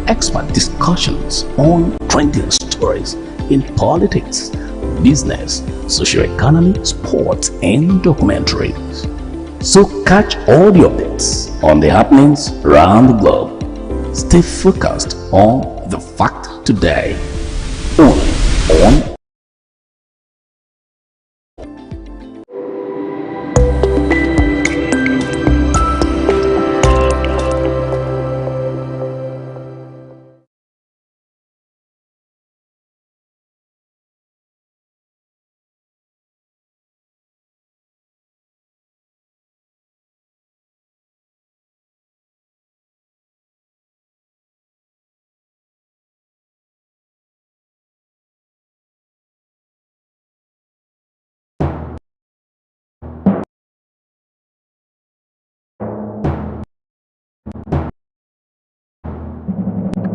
expert discussions on trending stories in politics, business, socio-economy, sports, and documentaries. So catch all the updates on the happenings around the globe. Stay focused on the fact today, only on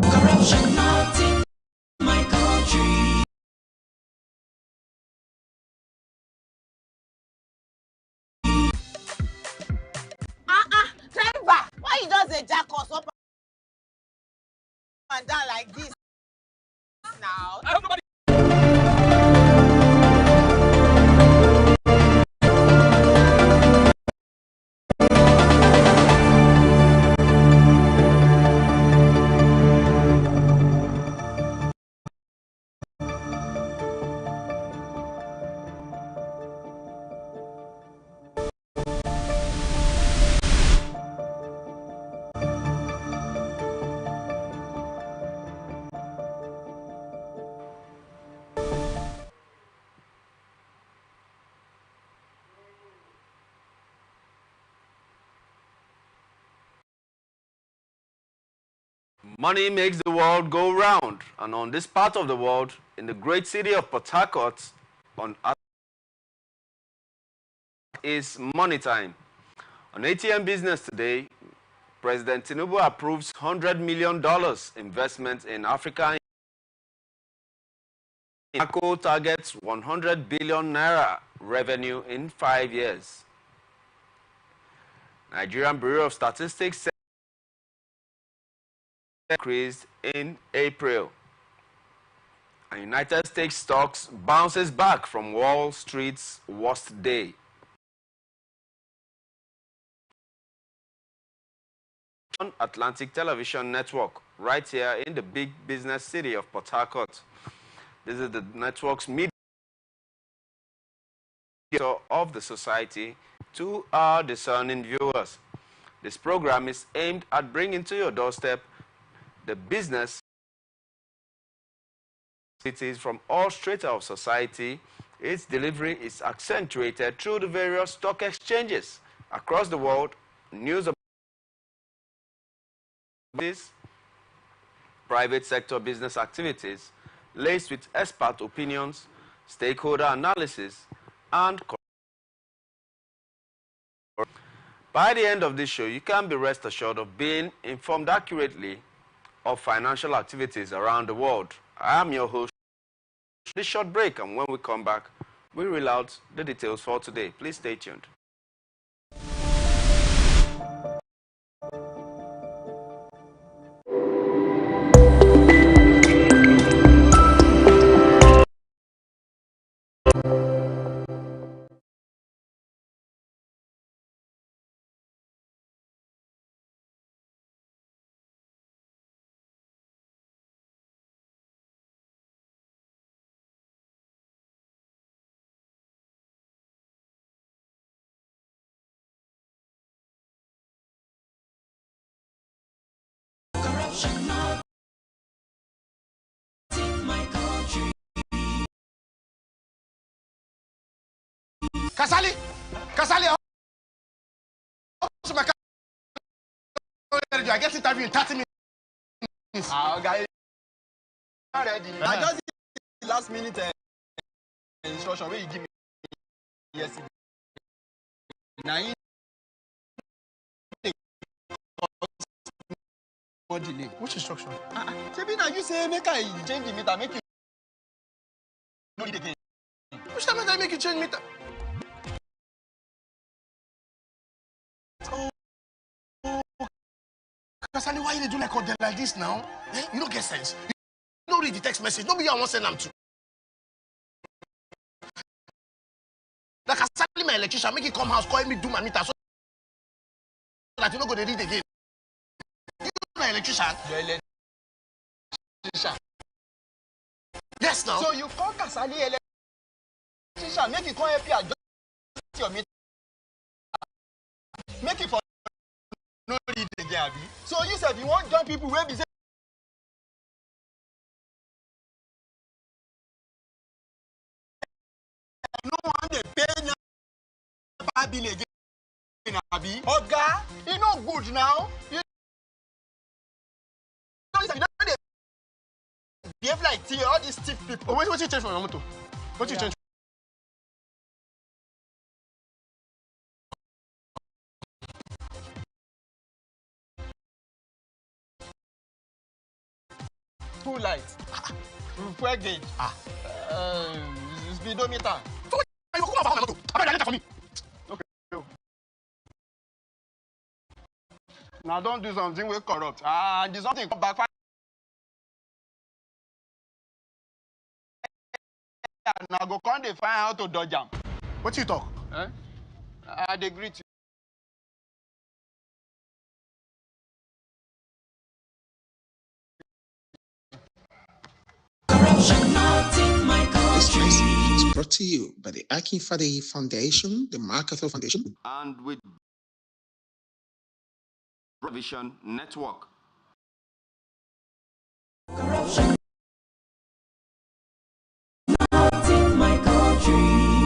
corruption not in my country. Driver, why you just a jack us up and down like this now? Money makes the world go round, and on this part of the world, in the great city of Port Harcourt, on is Money Time. On ATN Business today, President Tinubu approves $100 million investment in Africa. NACO targets 100 billion naira revenue in 5 years. Nigerian Bureau of Statistics said increased in April. And United States stocks bounces back from Wall Street's worst day. On Atlantic Television Network, right here in the big business city of Port Harcourt. This is the network's media of the society to our discerning viewers. This program is aimed at bringing to your doorstep the business cities from all strata of society. Its delivery is accentuated through the various stock exchanges across the world. News about this private sector business activities laced with expert opinions, stakeholder analysis, and by the end of this show, you can be rest assured of being informed accurately of financial activities around the world. I am your host. This short break, and when we come back, we reel out the details for today. Please stay tuned. Corruption not in my country. Kasali, I get interview in 30 minutes. Guy, ready. I just did the last minute instruction where you give me yesterday. Now you delay. Which instruction? Maybe now you say make I change the meter, make you do it again. Which time did I make you change meter? Kasani, why you do like this now? Eh? You don't get sense. You don't read the text message. Nobody I want to send them to. Like Kasani, my electrician, make it come house, call me, do my meter so that you don't go to read again. You my electrician? Your electrician. Yes, now. So you call Kasali electrician, make it come help you adjust your meter. Make it for no read again, abi. So you said you want join people where be say no one dey pay na bill again, abi. Oga, e no good now. You don't dey behave like all these thief people. Oh, what you change for your motor? What you change? Full light, fuel gauge, speedometer. So you come over my motor. I better later for me. Okay. Now don't do something wey corrupt. And the something come back. Now go come dey find how to dodge am. What you talk? Eh? I dey greet you. Corruption not in my This country. message is brought to you by the Atn Foundation, the MacArthur Foundation, and with Provision Network. Corruption not in my country.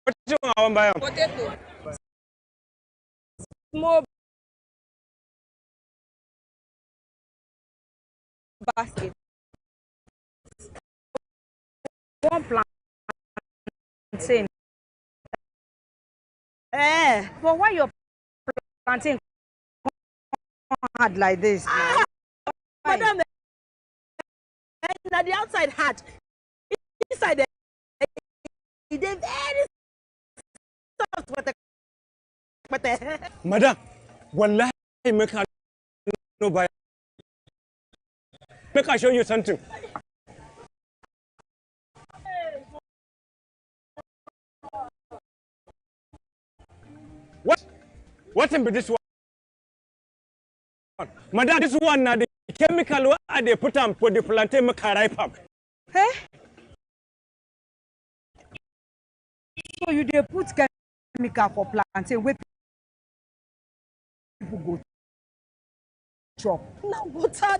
What you want to buy? Potato. Small basket. One plantain. But why your plantain hard like this? Madam, na the outside hard. Inside the e dey very soft, but Madam, wallahi make I no buy. Make I show you something. What in be this one? Madam, this one na the chemical what they put on for the plantain make a ripe up. Hey? So you dey put chemical for plantain wey people go chop. na water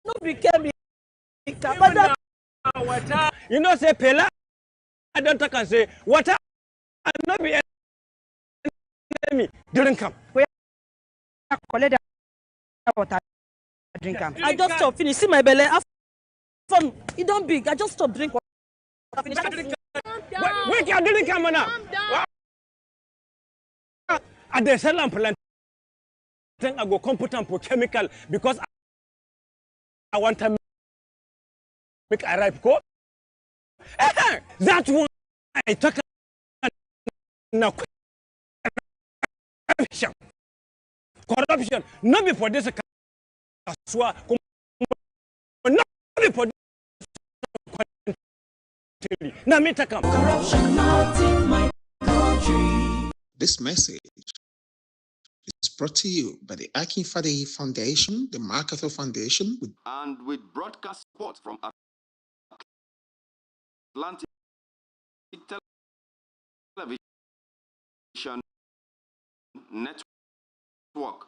no be chemical. Madam, Water. You know, say Pela, I don't talk and say water and not be enemy. Drink come. Collect that water, drink am. I just stop finish. See my belly. From it don't big. I just stop drink water. Finish. Wait, you didn't come on now. At the cell and plant, I go come put on for chemical because I want to make a ripe go. That's why I talk now. Corruption, not before this. Not before this. Now me take come. Corruption not in my country. This message is brought to you by the Atn Foundation, the MacArthur Foundation, And with broadcast support from Atlantic Television Network.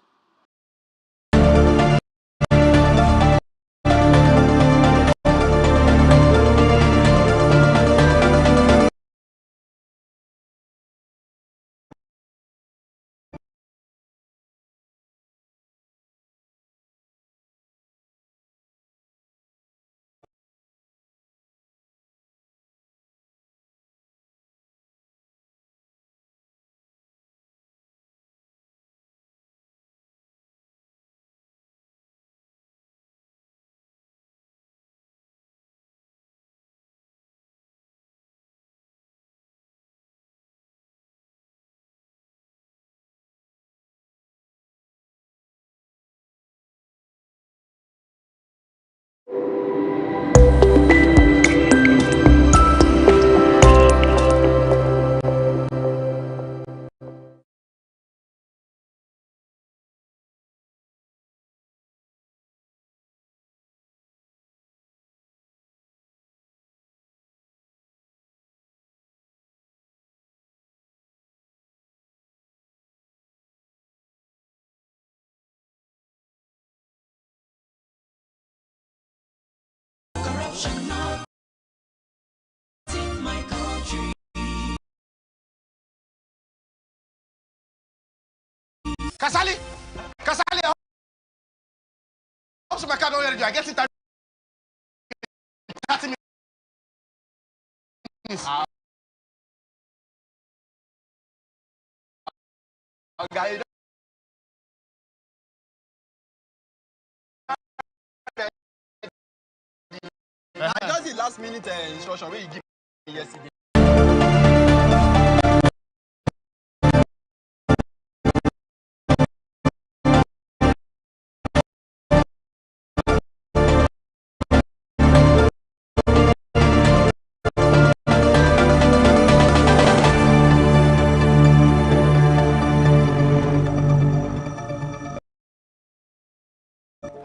Kasali, Kasali, also my card already. I get it. 30 minutes. Guy, na just the last minute instruction wey you give me yesterday.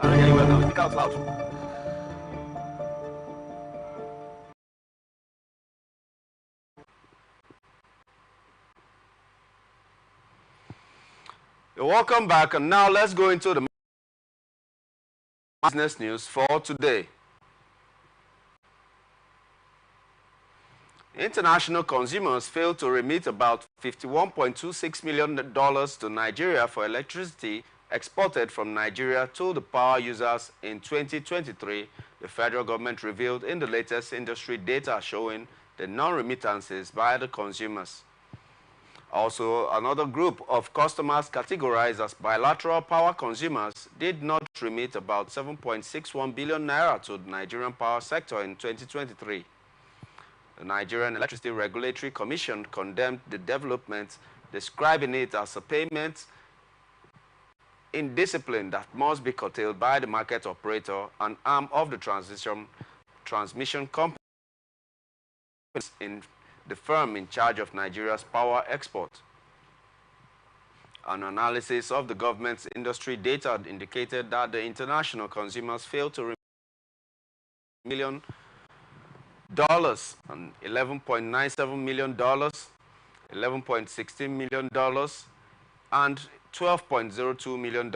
I don't hear you well now. Speak out loud. Welcome back, and now let's go into the business news for today. International consumers failed to remit about $51.26 million to Nigeria for electricity exported from Nigeria to the power users in 2023, the federal government revealed in the latest industry data showing the non-remittances by the consumers. Also, another group of customers categorized as bilateral power consumers did not remit about 7.61 billion naira to the Nigerian power sector in 2023. The Nigerian Electricity Regulatory Commission condemned the development, describing it as a payment indiscipline that must be curtailed by the market operator, an arm of the transmission company in the firm in charge of Nigeria's power export. An analysis of the government's industry data indicated that the international consumers failed to remit $1 million and $11.97 million, $11.16 million, and $12.02 million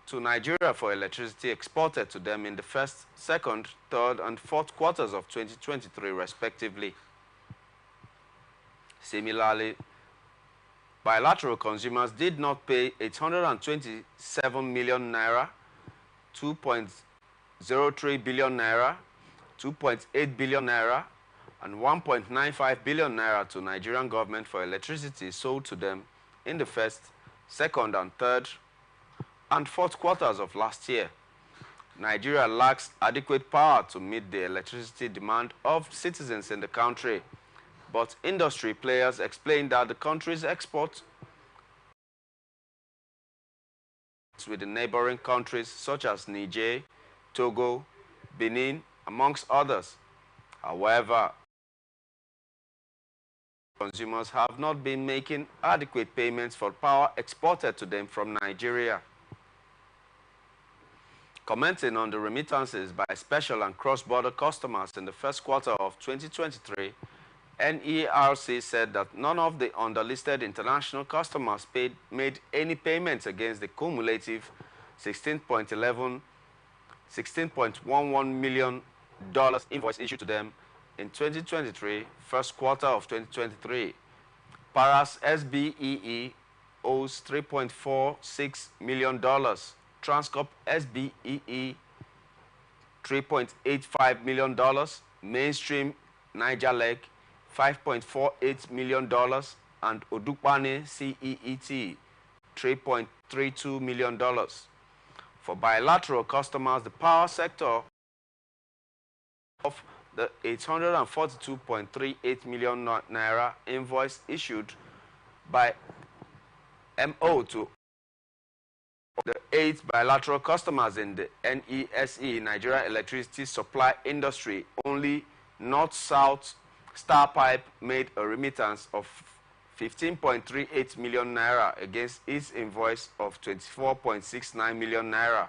to Nigeria for electricity exported to them in the first, second, third, and fourth quarters of 2023, respectively. Similarly, bilateral consumers did not pay 827 million naira, 2.03 billion naira, 2.8 billion naira, and 1.95 billion naira to Nigerian government for electricity sold to them in the first, second, and third, and fourth quarters of last year. Nigeria lacks adequate power to meet the electricity demand of citizens in the country, but industry players explain that the country's exports with the neighboring countries such as Niger, Togo, Benin, amongst others. However, consumers have not been making adequate payments for power exported to them from Nigeria. Commenting on the remittances by special and cross-border customers in the first quarter of 2023, NERC said that none of the underlisted international customers made any payments against the cumulative $16.11 million invoice issued to them in 2023, first quarter of 2023. Paras SBEE owes $3.46 million. Transcorp SBEE $3.85 million. Mainstream Niger Lake $5.48 million, and Odukwane CEET $3.32 million. For bilateral customers, the power sector of the 842.38 million naira invoice issued by MO to the 8 bilateral customers in the NESE, Nigeria Electricity Supply Industry, only North-South StarPipe made a remittance of 15.38 million naira against its invoice of 24.69 million naira.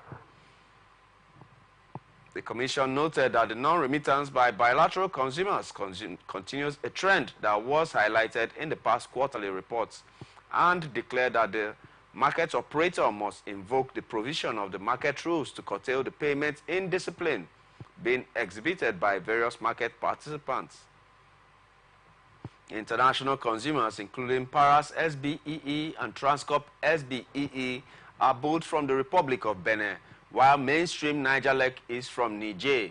The Commission noted that the non-remittance by bilateral consumers continues a trend that was highlighted in the past quarterly reports, and declared that the market operator must invoke the provision of the market rules to curtail the payment indiscipline being exhibited by various market participants. International consumers, including Paras SBEE and Transcorp SBEE, are both from the Republic of Benin, while mainstream Nigerlec is from Niger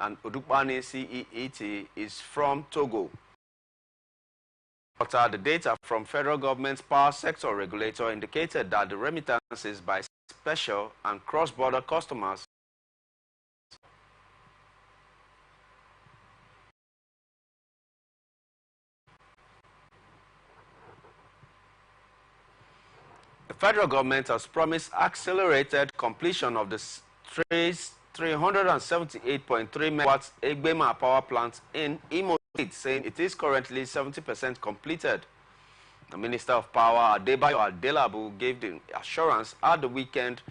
and Odukbani CEET is from Togo. The data from federal government's power sector regulator indicated that the remittances by special and cross-border customers the federal government has promised accelerated completion of the 378.3 megawatts Egbema power plant in Imo State, saying it is currently 70% completed. The Minister of Power, Adebayo Adelabu, gave the assurance at the weekend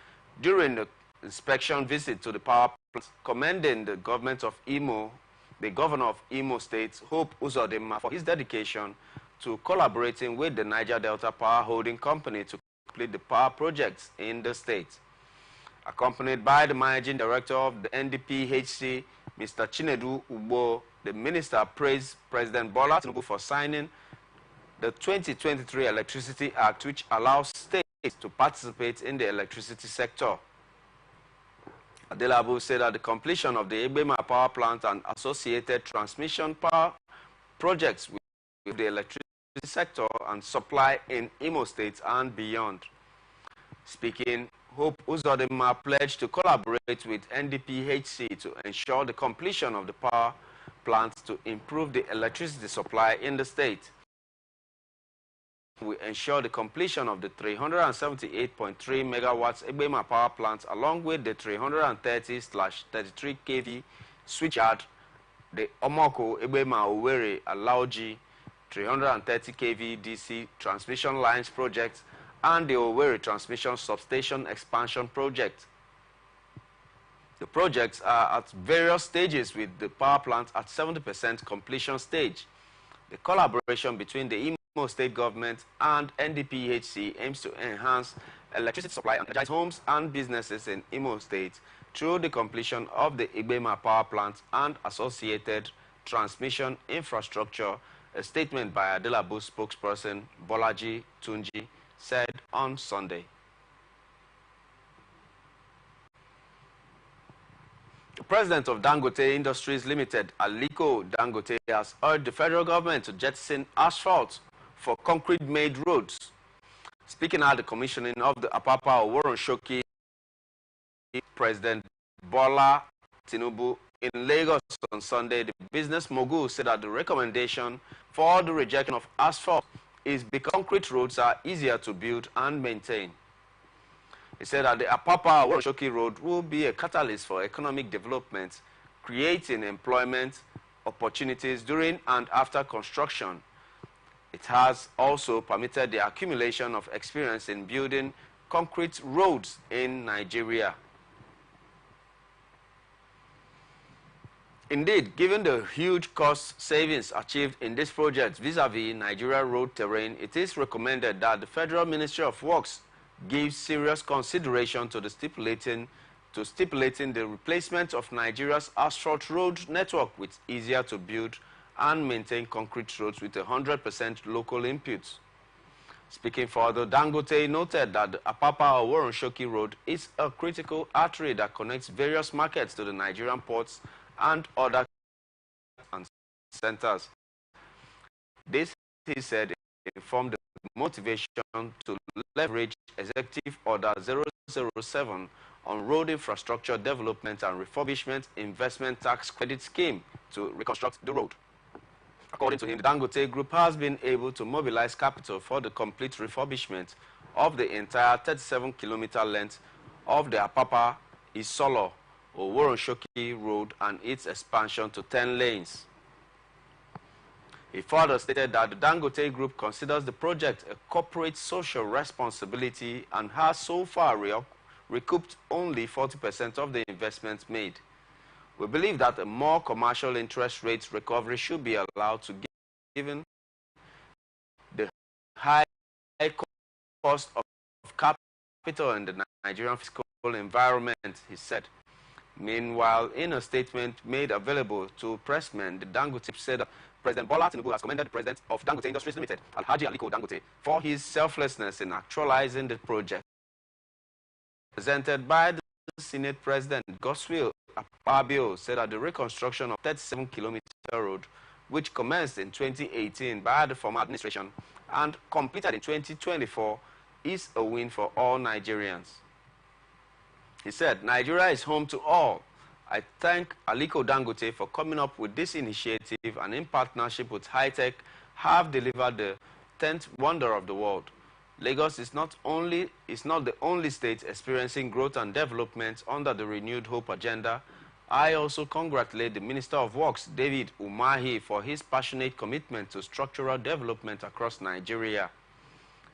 during the inspection visit to the power plant, commending the government of Imo, the governor of Imo State, Hope Uzodinma, for his dedication to collaborating with the Niger Delta Power Holding Company to complete the power projects in the state. Accompanied by the managing director of the NDPHC, Mr. Chinedu Ugbo, the minister praised President Bola Tinubu for signing the 2023 Electricity Act, which allows states to participate in the electricity sector. Adelabu said that the completion of the Egbema power plant and associated transmission power projects with the electricity sector and supply in Imo State and beyond. Speaking, Hope Uzodinma pledged to collaborate with NDPHC to ensure the completion of the power plants to improve the electricity supply in the state. We ensure the completion of the 378.3 megawatts Egbema power plant along with the 330/33 kV switchyard, the Omoko Egbema Owerri Alaoji 330 kV DC transmission lines project and the Owerri transmission substation expansion project. The projects are at various stages, with the power plant at 70% completion stage. The collaboration between the Imo State government and NDPHC aims to enhance electricity supply and energize homes and businesses in Imo State through the completion of the Egbema power plant and associated transmission infrastructure, a statement by Adelabu spokesperson Bolaji Tunji said on Sunday. The president of Dangote Industries Limited, Aliko Dangote, has urged the federal government to jettison asphalt for concrete-made roads. Speaking at the commissioning of the Apapa Oworonshoki, President Bola Tinubu in Lagos on Sunday, the business mogul said that the recommendation for the rejection of asphalt is because concrete roads are easier to build and maintain. He said that the Apapa Oworonshoki Road will be a catalyst for economic development, creating employment opportunities during and after construction. It has also permitted the accumulation of experience in building concrete roads in Nigeria. Indeed, given the huge cost savings achieved in this project vis-a-vis Nigeria road terrain, it is recommended that the Federal Ministry of Works gives serious consideration to stipulating the replacement of Nigeria's asphalt road network with easier to build and maintain concrete roads with 100% local inputs. Speaking further, Dangote noted that the Apapa Oworonshoki Road is a critical artery that connects various markets to the Nigerian ports and other centers. This, he said, informed the motivation to leverage Executive Order 007 on Road Infrastructure Development and Refurbishment Investment Tax Credit Scheme to reconstruct the road. According to him, the Dangote Group has been able to mobilize capital for the complete refurbishment of the entire 37-kilometer length of the Apapa Isolo Oworonshoki Road and its expansion to 10 lanes. He further stated that the Dangote Group considers the project a corporate social responsibility and has so far recouped only 40% of the investments made. We believe that a more commercial interest rates recovery should be allowed to given the high cost of capital in the Nigerian fiscal environment, he said. Meanwhile, in a statement made available to pressmen, the Dangote said that President Bola Tinubu has commended the president of Dangote Industries Limited, Alhaji Aliko Dangote, for his selflessness in actualizing the project. Presented by the Senate President, Godswill Akpabio, said that the reconstruction of 37-kilometer road, which commenced in 2018 by the former administration and completed in 2024, is a win for all Nigerians. He said, Nigeria is home to all. I thank Aliko Dangote for coming up with this initiative and in partnership with High-Tech have delivered the 10th wonder of the world. Lagos is not the only state experiencing growth and development under the renewed hope agenda. I also congratulate the Minister of Works, David Umahi, for his passionate commitment to structural development across Nigeria.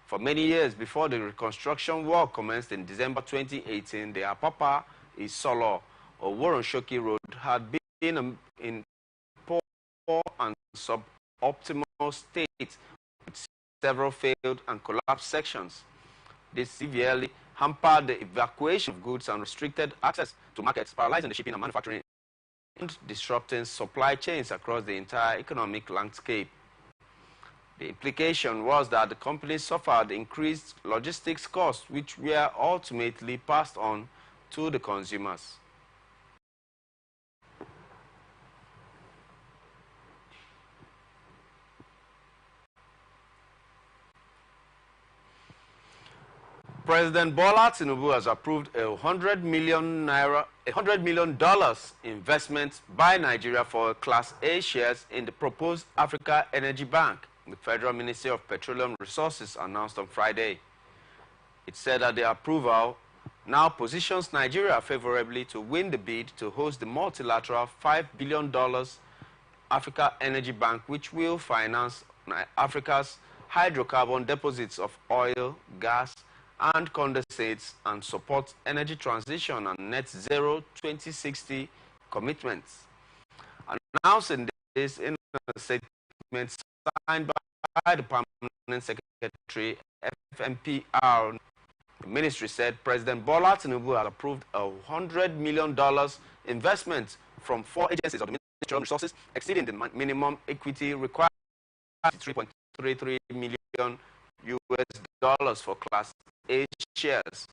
For many years before the reconstruction work commenced in December 2018, the Apapa Isolo or Warrenshoki Road had been in poor and suboptimal state with several failed and collapsed sections. This severely hampered the evacuation of goods and restricted access to markets, paralyzing the shipping and manufacturing and disrupting supply chains across the entire economic landscape. The implication was that the company suffered increased logistics costs, which were ultimately passed on to the consumers. President Bola Tinubu has approved a $100 million investment by Nigeria for Class A shares in the proposed Africa Energy Bank, the Federal Ministry of Petroleum Resources announced on Friday. It said that the approval now positions Nigeria favorably to win the bid to host the multilateral $5 billion Africa Energy Bank, which will finance Africa's hydrocarbon deposits of oil, gas, and condensates and support energy transition and net zero 2060 commitments. Announcing this in a statement signed by the Permanent Secretary, FMPR, the ministry said President Bola Tinubu has approved a $100 million investment from 4 agencies of the Ministry of Resources, exceeding the minimum equity required $3.33 million for Class A shares.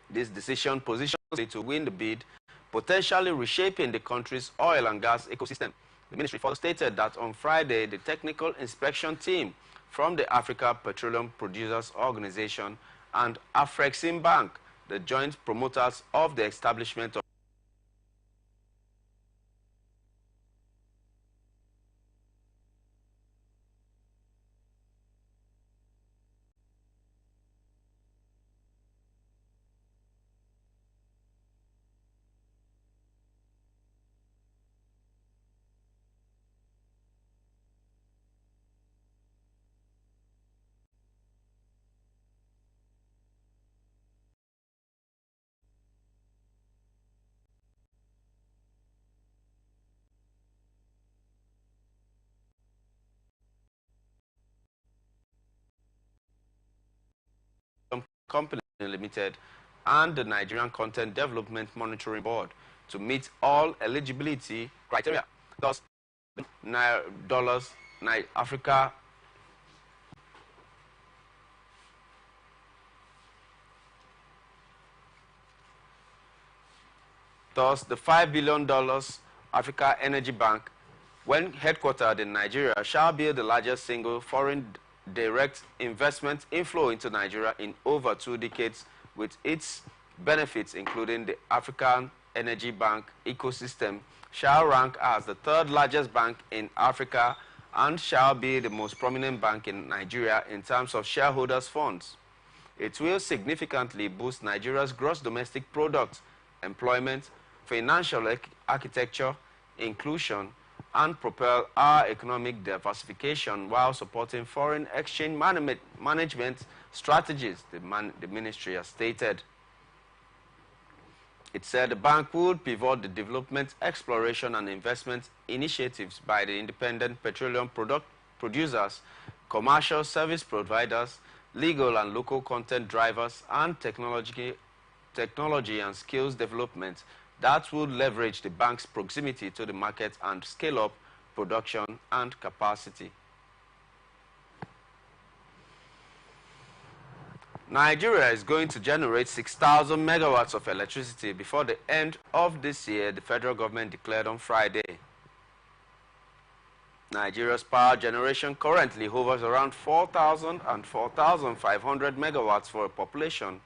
This decision positions it to win the bid, potentially reshaping the country's oil and gas ecosystem. The ministry further stated that on Friday, the technical inspection team from the Africa Petroleum Producers Organization and Afrexim Bank, the joint promoters of the establishment of Company Limited and the Nigerian Content Development Monitoring Board to meet all eligibility criteria. Thus, Africa Thus, the $5 billion Africa Energy Bank, when headquartered in Nigeria, shall be the largest single foreign direct investment inflow into Nigeria in over 2 decades, with its benefits, including the African Energy Bank ecosystem, shall rank as the 3rd largest bank in Africa and shall be the most prominent bank in Nigeria in terms of shareholders' funds. It will significantly boost Nigeria's gross domestic product, employment, financial architecture, inclusion, and propel our economic diversification while supporting foreign exchange management strategies, the ministry has stated. It said the bank would pivot the development, exploration, and investment initiatives by the independent petroleum producers, commercial service providers, legal and local content drivers, and technology technology and skills development that would leverage the bank's proximity to the market and scale up production and capacity. Nigeria is going to generate 6,000 megawatts of electricity before the end of this year, the federal government declared on Friday. Nigeria's power generation currently hovers around 4,000 and 4,500 megawatts for a population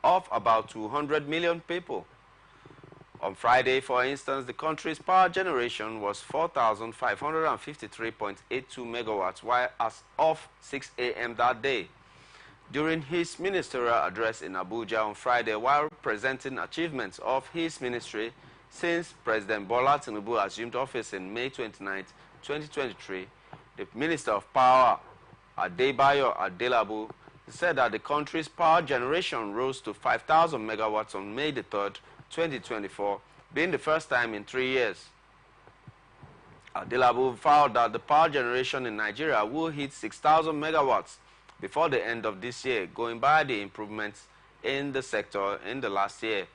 of about 200 million people. On Friday, for instance, the country's power generation was 4,553.82 megawatts, while as of 6 a.m. that day. During his ministerial address in Abuja on Friday, while presenting achievements of his ministry since President Bola Tinubu assumed office in May 29, 2023, the Minister of Power, Adebayo Adelabu, said that the country's power generation rose to 5,000 megawatts on May 3, 2024, being the first time in 3 years. Adelabu vowed that the power generation in Nigeria will hit 6,000 megawatts before the end of this year, going by the improvements in the sector in the last year.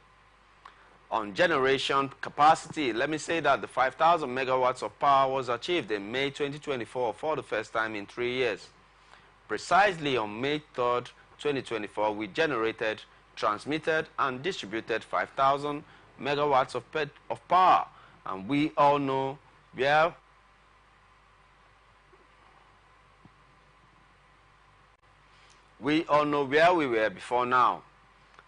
On generation capacity, let me say that the 5,000 megawatts of power was achieved in May 2024 for the first time in 3 years. Precisely on May 3rd, 2024, we generated, transmitted, and distributed 5,000 megawatts of power, and we all know where we were before now.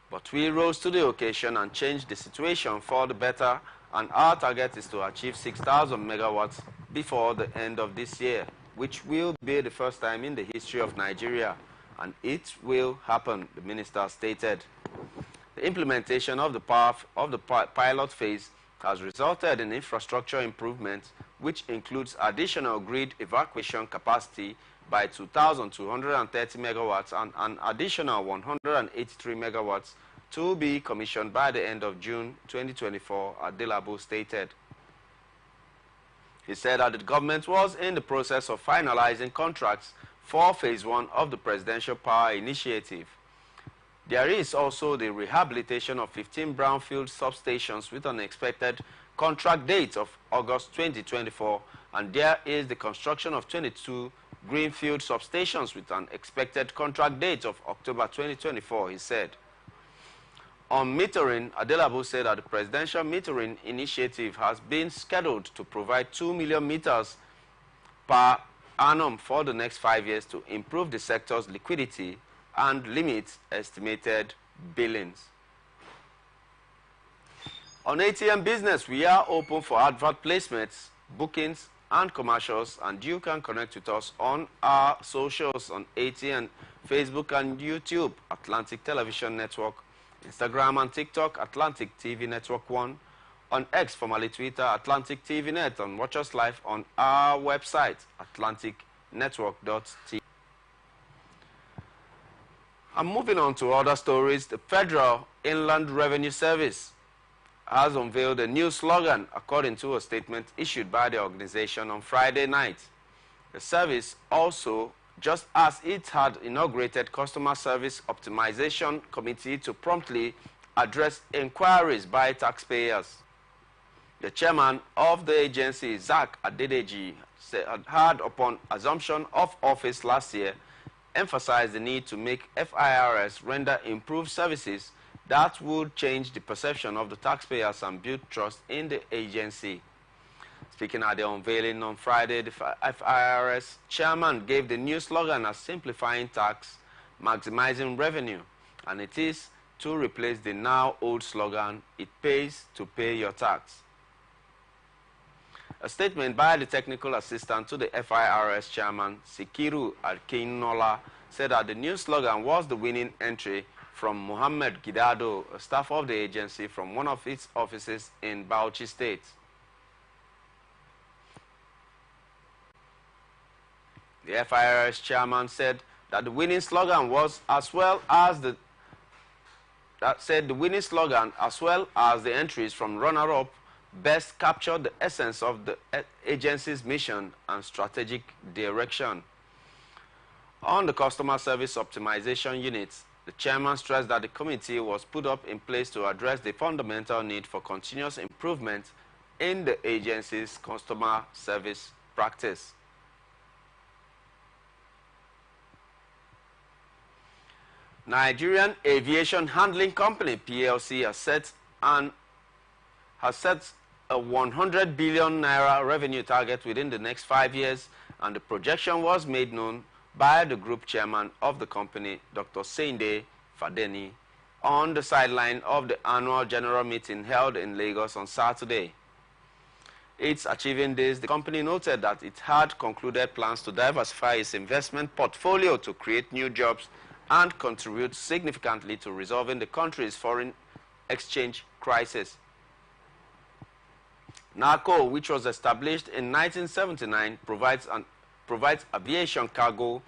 But we rose to the occasion and changed the situation for the better, and our target is to achieve 6,000 megawatts before the end of this year, which will be the first time in the history of Nigeria, and it will happen, the minister stated. The implementation of the pilot phase has resulted in infrastructure improvements, which includes additional grid evacuation capacity by 2,230 megawatts and an additional 183 megawatts to be commissioned by the end of June 2024, Adelabu stated. He said that the government was in the process of finalizing contracts for Phase 1 of the Presidential Power Initiative. There is also the rehabilitation of 15 brownfield substations with an expected contract date of August 2024, and there is the construction of 22 greenfield substations with an expected contract date of October 2024, he said. On metering, Adelabu said that the Presidential Metering Initiative has been scheduled to provide 2 million meters per annum for the next 5 years to improve the sector's liquidity and limit estimated billings. On Atn Business, we are open for advert placements, bookings, and commercials, and you can connect with us on our socials on Atn, Facebook and YouTube, Atlantic Television Network, Instagram and TikTok, Atlantic TV Network 1, on X, formerly Twitter, Atlantic TV Net, and watch us live on our website, atlanticnetwork.tv. And moving on to other stories, the Federal Inland Revenue Service has unveiled a new slogan according to a statement issued by the organization on Friday night. The service also, just as it had inaugurated Customer Service Optimization Committee to promptly address inquiries by taxpayers. The chairman of the agency, Zach Adedeji, had upon assumption of office last year, emphasized the need to make FIRS render improved services that would change the perception of the taxpayers and build trust in the agency. Speaking at the unveiling on Friday, the FIRS chairman gave the new slogan as simplifying tax, maximizing revenue, and it is to replace the now old slogan, it pays to pay your tax. A statement by the technical assistant to the FIRS chairman, Sikiru Akinola, said that the new slogan was the winning entry from Mohammed Gidado, a staff of the agency from one of its offices in Bauchi State. The FIRS chairman said that the winning slogan was as well as the entries from runner-up best captured the essence of the agency's mission and strategic direction. On the customer service optimization units, The chairman stressed that the committee was put up in place to address the fundamental need for continuous improvement in the agency's customer service practice. Nigerian Aviation Handling Company (PLC) has set a 100 billion naira revenue target within the next 5 years, and the projection was made known by the group chairman of the company, Dr. Sende Fadeni, on the sideline of the annual general meeting held in Lagos on Saturday. It's achieving this, the company noted that it had concluded plans to diversify its investment portfolio to create new jobs and contribute significantly to resolving the country's foreign exchange crisis. NACO, which was established in 1979, provides aviation cargo,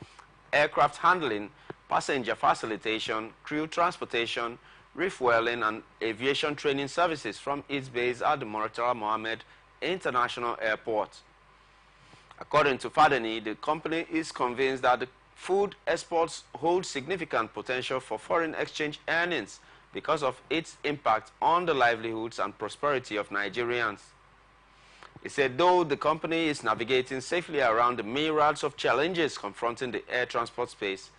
aircraft handling, passenger facilitation, crew transportation, refueling, and aviation training services from its base at the Murtala Mohammed International Airport. According to Fadeni, the company is convinced that the food exports hold significant potential for foreign exchange earnings because of its impact on the livelihoods and prosperity of Nigerians. He said though the company is navigating safely around the myriads of challenges confronting the air transport space,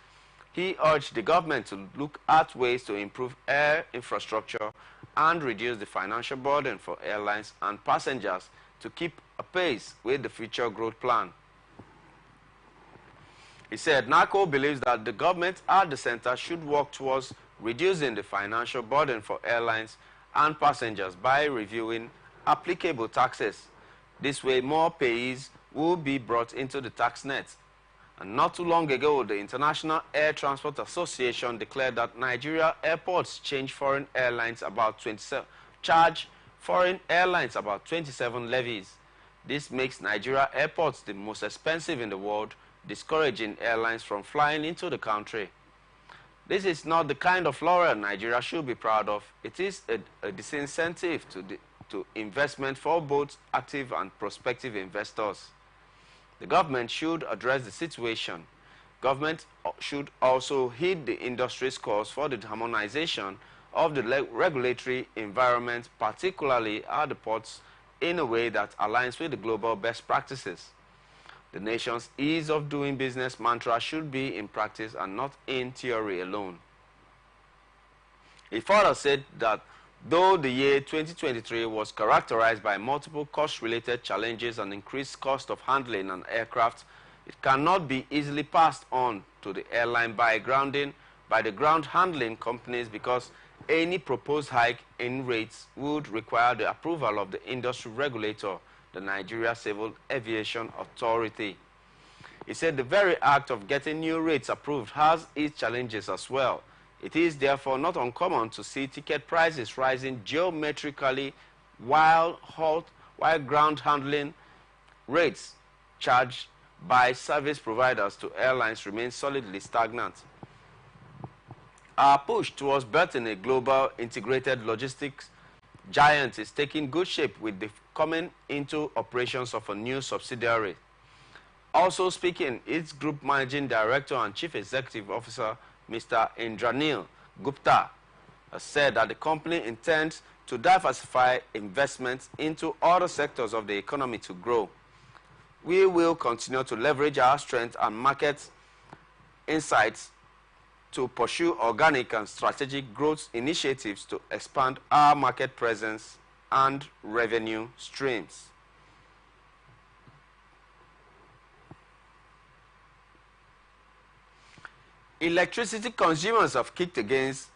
he urged the government to look at ways to improve air infrastructure and reduce the financial burden for airlines and passengers to keep apace with the future growth plan. He said NACO believes that the government at the center should work towards reducing the financial burden for airlines and passengers by reviewing applicable taxes. This way, more payees will be brought into the tax net. And not too long ago, the International Air Transport Association declared that Nigeria airports charge foreign airlines about 27 levies. This makes Nigeria airports the most expensive in the world, discouraging airlines from flying into the country. This is not the kind of laurel Nigeria should be proud of. It is a disincentive to investment for both active and prospective investors. The government should address the situation. Government should also heed the industry's calls for the harmonization of the regulatory environment, particularly at the ports, in a way that aligns with the global best practices. The nation's ease of doing business mantra should be in practice and not in theory alone. He further said that though the year 2023 was characterized by multiple cost-related challenges and increased cost of handling an aircraft, it cannot be easily passed on to the airline by the ground handling companies, because any proposed hike in rates would require the approval of the industry regulator, the Nigeria Civil Aviation Authority. He said the very act of getting new rates approved has its challenges as well. It is therefore not uncommon to see ticket prices rising geometrically while ground handling rates charged by service providers to airlines remain solidly stagnant. Our push towards building a global integrated logistics giant is taking good shape with the coming into operations of a new subsidiary. Also speaking, its Group Managing Director and Chief Executive Officer, Mr. Indranil Gupta, has said that the company intends to diversify investments into other sectors of the economy to grow. We will continue to leverage our strength and market insights to pursue organic and strategic growth initiatives to expand our market presence and revenue streams. Electricity consumers have kicked against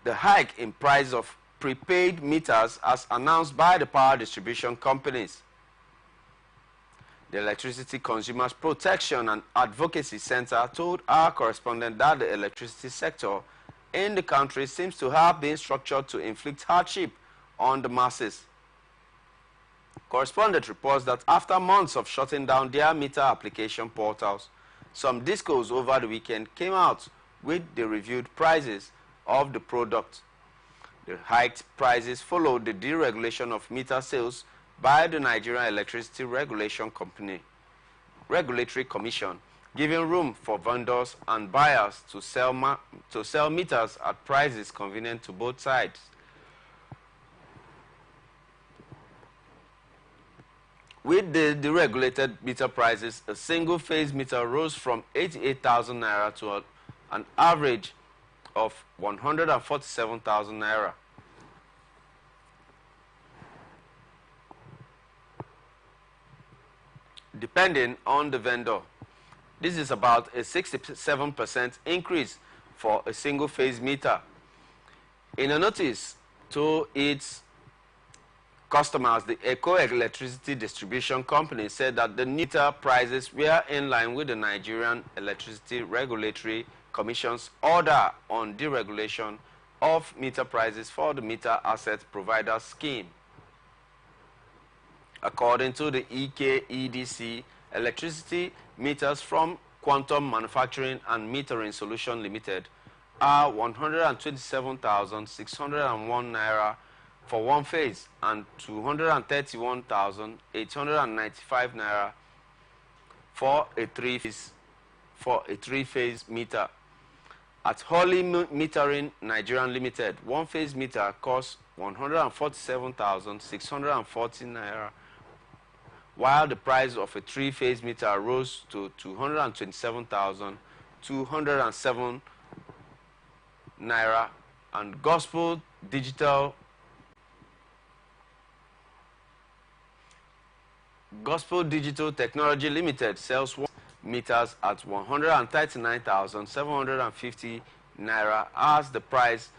the hike in price of prepaid meters as announced by the power distribution companies. The Electricity Consumers Protection and Advocacy Center told our correspondent that the electricity sector in the country seems to have been structured to inflict hardship on the masses. Correspondent reports that after months of shutting down their meter application portals, some discos over the weekend came out with the reviewed prices of the product. The hiked prices followed the deregulation of meter sales by the Nigerian Electricity Regulatory Commission giving room for vendors and buyers to sell meters at prices convenient to both sides. With the deregulated meter prices, a single-phase meter rose from 88,000 naira to an average of 147,000 naira. Depending on the vendor, this is about a 67% increase for a single-phase meter. In a notice to its customers, the Eco Electricity Distribution Company said that the meter prices were in line with the Nigerian Electricity Regulatory Commission's order on deregulation of meter prices for the Meter Asset Provider Scheme. According to the EKEDC, electricity meters from Quantum Manufacturing and Metering Solution Limited are 127,601 naira for one phase and 231,895 naira for a three-phase meter. At Holly Metering Nigerian Limited, one-phase meter costs 147,640 naira, while the price of a three-phase meter rose to 227,207 naira, and Gospel Digital Technology Limited sells meters at 139,750 naira as the price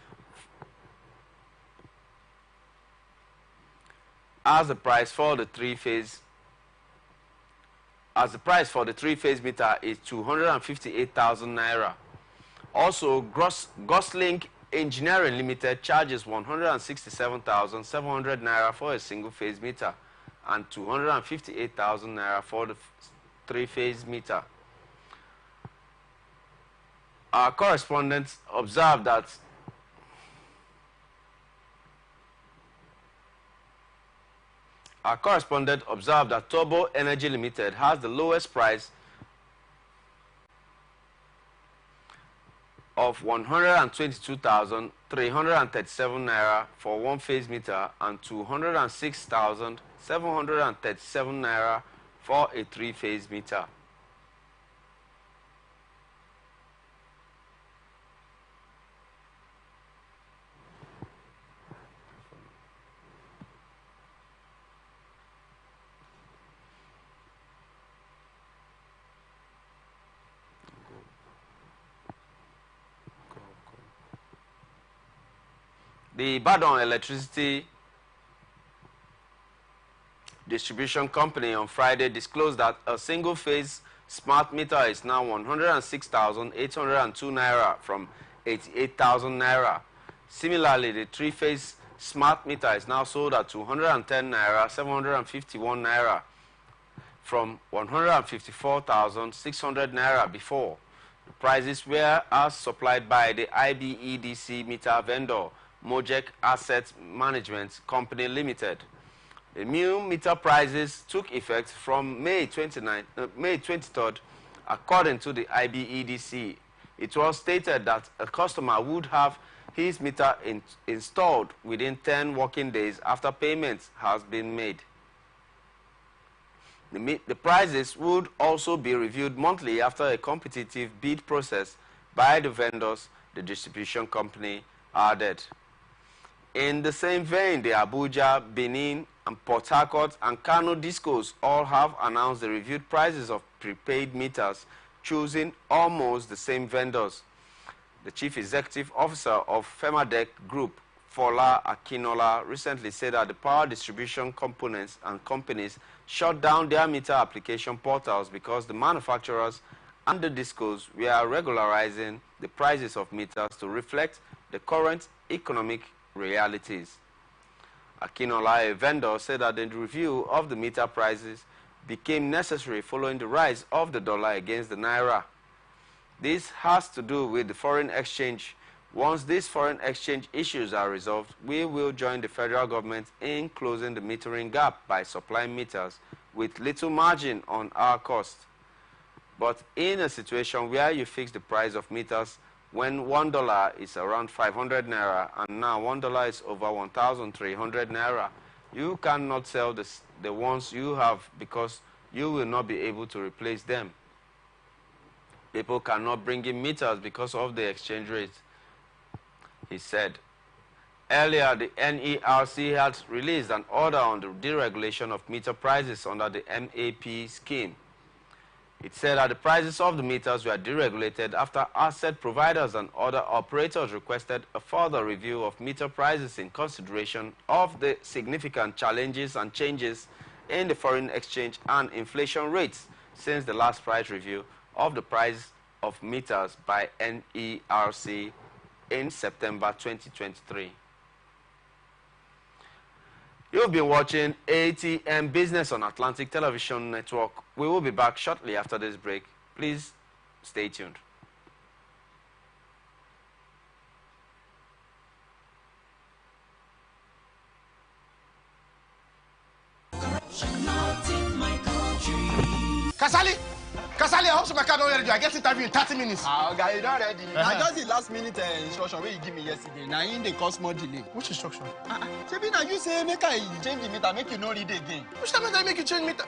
for the three-phase meter is 258,000 naira. Also, Goslink Engineering Limited charges 167,700 naira for a single-phase meter and 258,000 naira for the three-phase meter. Our correspondents observed that Turbo Energy Limited has the lowest price of 122,337 naira for one-phase meter and 206,737 naira for a three-phase meter. The Badon Electricity Distribution Company on Friday disclosed that a single-phase smart meter is now 106,802 naira from 88,000 naira. Similarly, the three-phase smart meter is now sold at 210 naira, 751 naira from 154,600 naira before. The prices were as supplied by the IBEDC meter vendor, Mojek Asset Management Company Limited. The new meter prices took effect from May 23rd, according to the IBEDC. It was stated that a customer would have his meter installed within 10 working days after payment has been made. The prices would also be reviewed monthly after a competitive bid process by the vendors, the distribution company added. In the same vein, the Abuja, Benin, and Port Harcourt and Kano discos all have announced the reviewed prices of prepaid meters, choosing almost the same vendors. The Chief Executive Officer of Femadec Group, Fola Akinola, recently said that the power distribution components and companies shut down their meter application portals because the manufacturers and the discos were regularizing the prices of meters to reflect the current economic realities. Akinola, a vendor, said that the review of the meter prices became necessary following the rise of the dollar against the naira. This has to do with the foreign exchange. Once these foreign exchange issues are resolved, we will join the federal government in closing the metering gap by supplying meters with little margin on our cost. But in a situation where you fix the price of meters when $1 is around 500 naira and now $1 is over 1,300 naira, you cannot sell the ones you have because you will not be able to replace them. People cannot bring in meters because of the exchange rate, he said. Earlier, the NERC had released an order on the deregulation of meter prices under the MAP scheme. It said that the prices of the meters were deregulated after asset providers and other operators requested a further review of meter prices in consideration of the significant challenges and changes in the foreign exchange and inflation rates since the last price review of the price of meters by NERC in September 2023. You've been watching ATN Business on Atlantic Television Network. We will be back shortly after this break. Please stay tuned. Kasali, I hope so my car don't ready. I get interview in 30 minutes. Guy, you don't ready. I just the last minute instruction where you give me yesterday. Now in the cause more delay. Which instruction? Maybe now you say make I change the meter, make you no read again. Which time I make you change meter?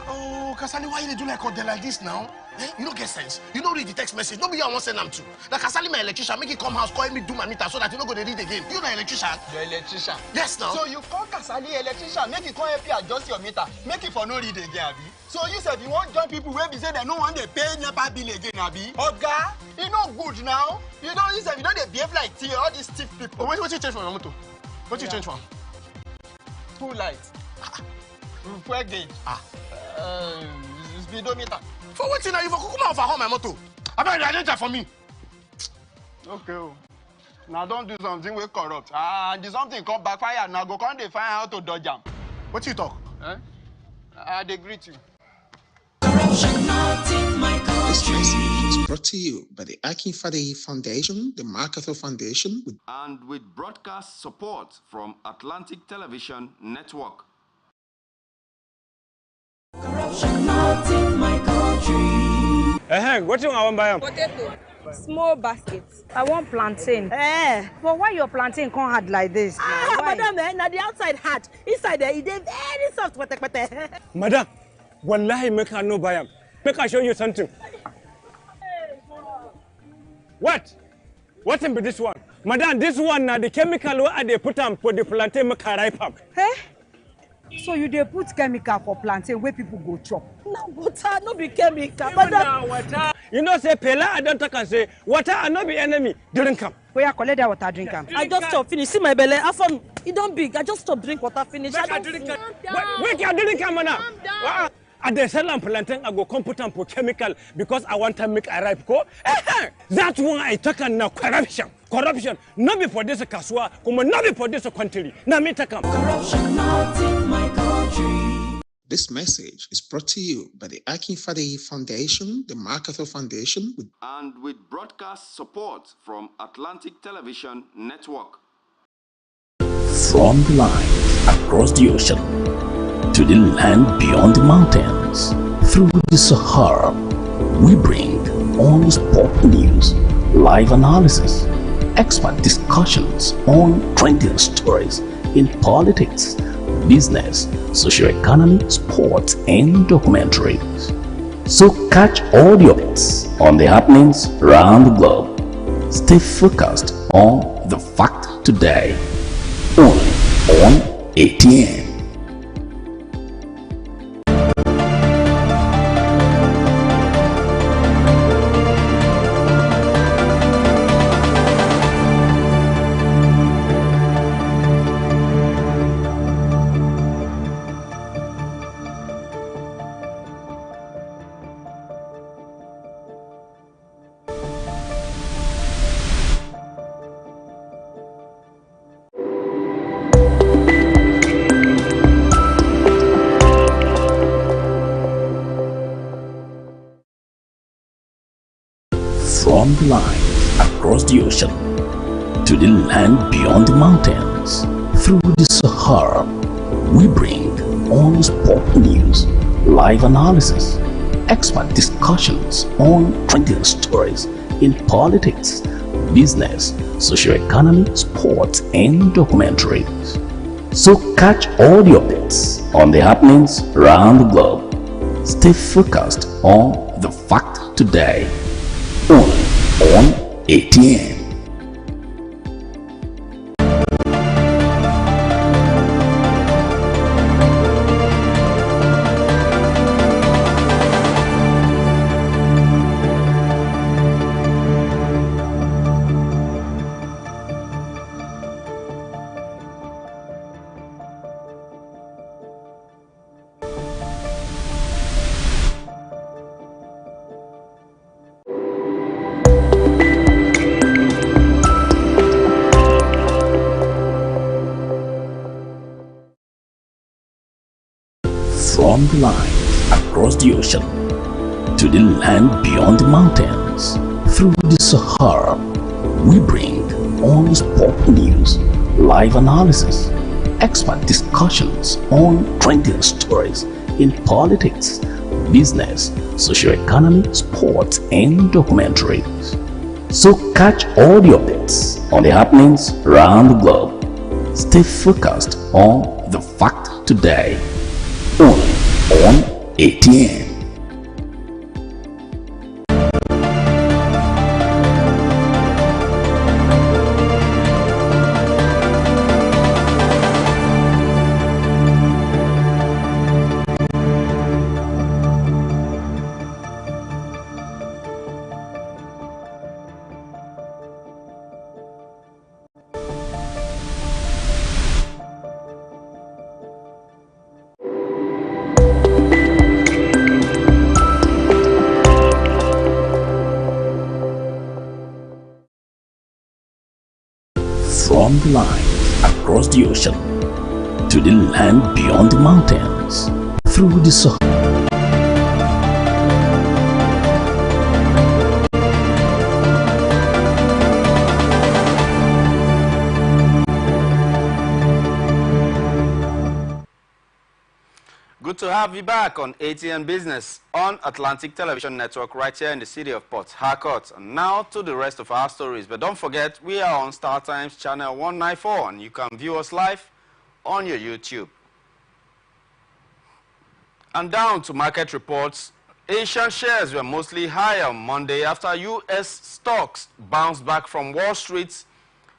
Oh, Kasali, why you dey do like this now? Eh? You don't get sense. You don't read the text message. Nobody I want send them to. Now Kasali, my electrician, make it come house, call me do my meter so that you don't go to read again. You know electrician? Your electrician? Yes, now. So you call Kasali electrician, make it come help you adjust your meter, make it for no read again, Abi. So you said you want join people where be say they no want they pay NEPA bill again, Abi. Oga, you know good now. You don't use them, you don't behave like all these stiff people. Oh, what you change from your motor? What you change from? Two lights. Fuel gauge. Speedometer. For what now? You for come out for home my motor. I better identify for me. Okay. Oh. Now don't do something we corrupt. And something come backfire. Now go come they find how to dodge them. What you talk? Eh? I agree to you. Corruption not in my This country. message is brought to you by the Atn Foundation, the MacArthur Foundation, And with broadcast support from Atlantic Television Network. Corruption not in my country. What do you want to buy? Potato. Small baskets. I want plantain. But why your plantain can't hard like this? Why? Madam, now the outside hard. Inside there, it is very soft. Madam, wallahi make her no buy them. Make her show you something. What? What in be this one? Madam, this one now the chemical where they put on for the plantain make her ripe up. Hey? So you dey put chemical for plantain where people go chop? No water, no be chemical. Madam, Water. You know say Pela I don't talk and say water and not be enemy. Drink come. Where you collect that water, drink am. I just stop finish. See my belly. I found it don't big. I just stop drink water finish. I don't drink. see. Wait, you didn't come now. I dey sell am plantain, I go come put am for chemical because I want to make a ripe go. That's why I talk now corruption. Corruption. Not be for this kaswa, come not be for this country. Now me take am. Corruption not in my country. This message is brought to you by the Atn Foundation, the MacArthur Foundation, And with broadcast support from Atlantic Television Network. From the line across the ocean to the land beyond the mountains, through the Sahara, we bring on sport news, live analysis, expert discussions on trending stories in politics, business, socio-economy, sports, and documentaries. So catch all the updates on the happenings around the globe. Stay focused on the fact today, only on ATN. From the line across the ocean to the land beyond the mountains, through the Sahara, we bring on sport news, live analysis, expert discussions on trending stories in politics, business, socio-economy, sports, and documentaries. So catch all the updates on the happenings around the globe. Stay focused on the fact today, only on ATN. From the line across the ocean to the land beyond the mountains, through the Sahara, we bring all the sport news, live analysis, expert discussions on trending stories in politics, business, socio-economy, sports, and documentaries. So catch all the updates on the happenings around the globe. Stay focused on the fact today, only on ATN. From the line across the ocean to the land beyond the mountains, through the Sahara. Good to have you back on ATN Business on Atlantic Television Network right here in the city of Port Harcourt. And now to the rest of our stories. But don't forget, we are on StarTimes channel 194 and you can view us live on your YouTube. And down to market reports, Asian shares were mostly higher on Monday after U.S. stocks bounced back from Wall Street's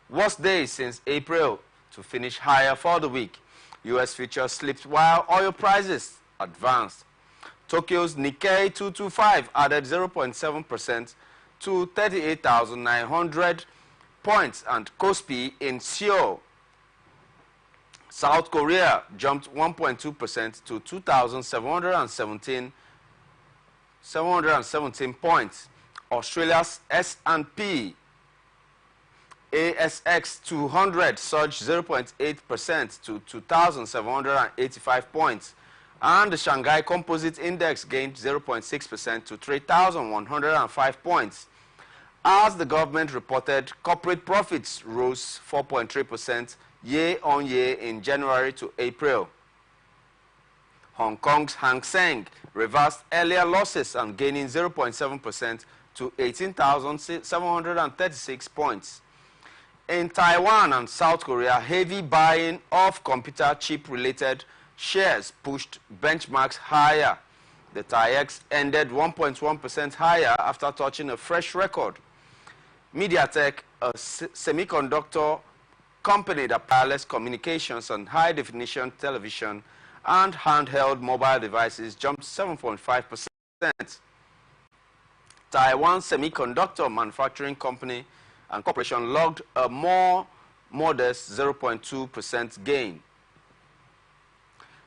worst day since April to finish higher for the week. U.S. futures slipped while oil prices advanced. Tokyo's Nikkei 225 added 0.7% to 38,900 points, and Kospi in Seoul, South Korea, jumped 1.2% to 2,717 points. Australia's S&P ASX 200 surged 0.8% to 2,785 points, and the Shanghai Composite Index gained 0.6% to 3,105 points. As the government reported, corporate profits rose 4.3% year-on-year in January to April. Hong Kong's Hang Seng reversed earlier losses and gaining 0.7% to 18,736 points. In Taiwan and South Korea, heavy buying of computer chip-related shares pushed benchmarks higher. The TAIEX ended 1.1% higher after touching a fresh record. MediaTek, a semiconductor company that powers communications and high-definition television and handheld mobile devices, jumped 7.5%. Taiwan Semiconductor Manufacturing Company and Corporation logged a more modest 0.2% gain.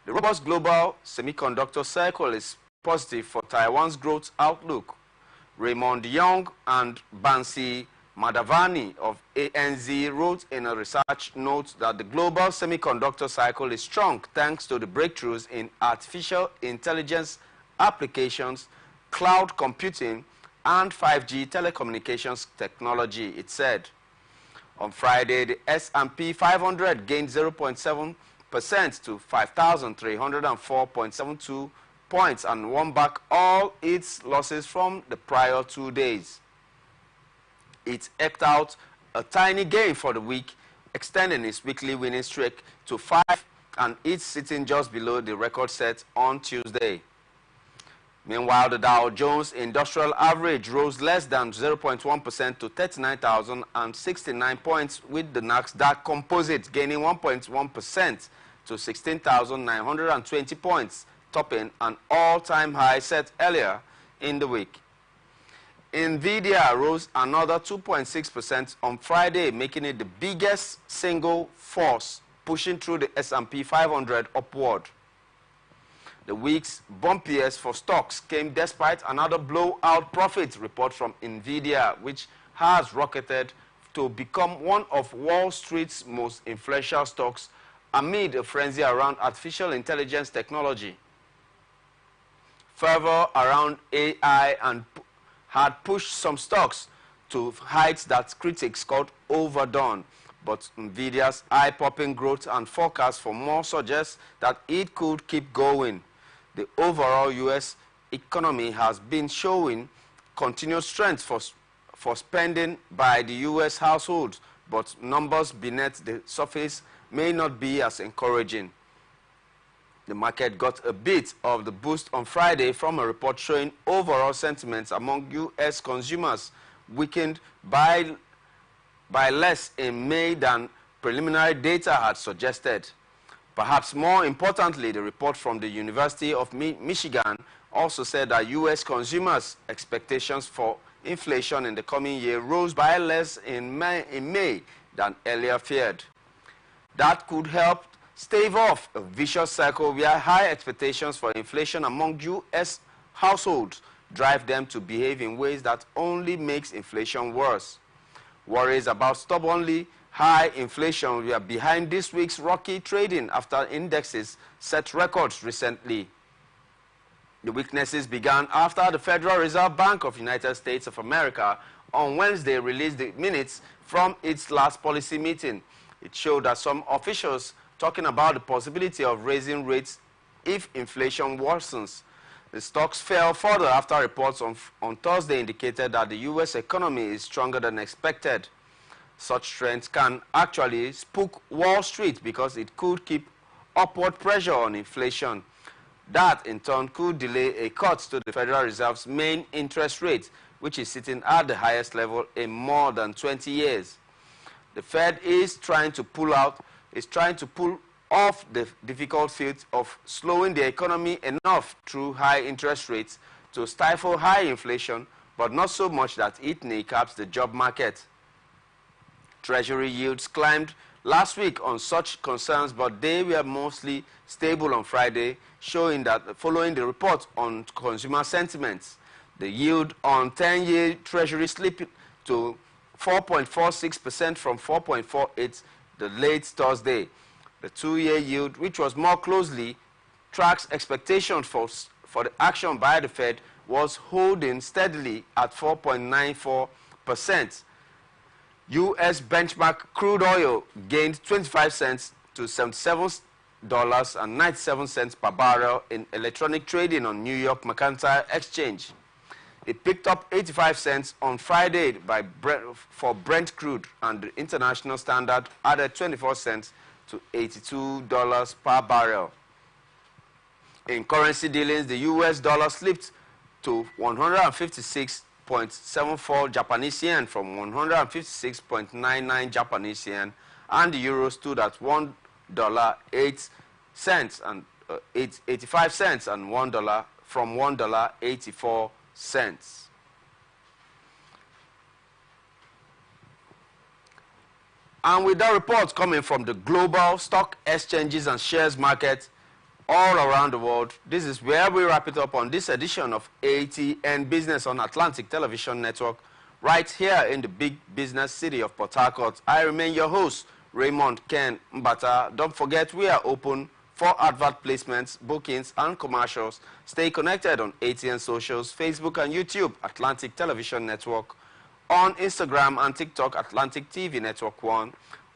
The robust global semiconductor cycle is positive for Taiwan's growth outlook. Raymond Young and Bansi Madhavani of ANZ wrote in a research note that the global semiconductor cycle is strong thanks to the breakthroughs in artificial intelligence applications, cloud computing, and 5G telecommunications technology, it said. On Friday, the S&P 500 gained 0.7% to 5,304.72 points and won back all its losses from the prior 2 days. It eked out a tiny gain for the week, extending its weekly winning streak to 5, and it's sitting just below the record set on Tuesday. Meanwhile, the Dow Jones Industrial Average rose less than 0.1% to 39,069 points, with the Nasdaq Composite gaining 1.1% to 16,920 points, topping an all-time high set earlier in the week. Nvidia rose another 2.6% on Friday, making it the biggest single force pushing through the S&P 500 upward. The week's bumpiest for stocks came despite another blowout profit report from Nvidia, which has rocketed to become one of Wall Street's most influential stocks amid a frenzy around artificial intelligence technology. Fervor around AI had pushed some stocks to heights that critics called overdone, but Nvidia's eye-popping growth and forecast for more suggests that it could keep going. The overall U.S. economy has been showing continued strength for spending by the U.S. households, but numbers beneath the surface may not be as encouraging. The market got a bit of the boost on Friday from a report showing overall sentiments among U.S. consumers weakened by less in May than preliminary data had suggested. Perhaps more importantly, the report from the University of Michigan also said that U.S. consumers' expectations for inflation in the coming year rose by less in May than earlier feared. That could help stave off a vicious cycle where high expectations for inflation among U.S. households drive them to behave in ways that only makes inflation worse. Worries about stubbornly high inflation were behind this week's rocky trading after indexes set records recently. The weaknesses began after the Federal Reserve Bank of the United States of America on Wednesday released the minutes from its last policy meeting. It showed that some officials talking about the possibility of raising rates if inflation worsens. The stocks fell further after reports on Thursday indicated that the U.S. economy is stronger than expected. Such trends can actually spook Wall Street because it could keep upward pressure on inflation. That, in turn, could delay a cut to the Federal Reserve's main interest rate, which is sitting at the highest level in more than 20 years. The Fed is trying to pull off the difficult feat of slowing the economy enough through high interest rates to stifle high inflation, but not so much that it kneecaps the job market. Treasury yields climbed last week on such concerns, but they were mostly stable on Friday, showing that following the report on consumer sentiments, the yield on 10-year Treasury slipped to 4.46% from 4.48% the late Thursday. The 2-year yield, which was more closely tracks expectations for the action by the Fed, was holding steadily at 4.94%. U.S. benchmark crude oil gained 25 cents to $77.97 per barrel in electronic trading on New York Mercantile Exchange. It picked up 85 cents on Friday for Brent crude, and the international standard added 24 cents to $82 per barrel. In currency dealings, the U.S. dollar slipped to 156.74 Japanese yen from 156.99 Japanese yen, and the euro stood at $1.85 and $1 from $1.84. And with that report coming from the global stock exchanges and shares market all around the world, this is where we wrap it up on this edition of ATN Business on Atlantic Television Network, right here in the big business city of Port Harcourt. I remain your host, Raymond Ken Mbata. Don't forget, we are open for advert placements, bookings, and commercials. Stay connected on ATN Socials, Facebook and YouTube, Atlantic Television Network, on Instagram and TikTok, Atlantic TV Network 1,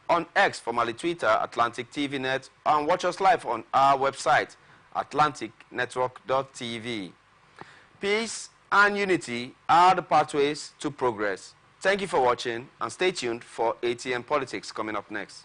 on X, formerly Twitter, Atlantic TV Net, and watch us live on our website, atlanticnetwork.tv. Peace and unity are the pathways to progress. Thank you for watching and stay tuned for ATN Politics coming up next.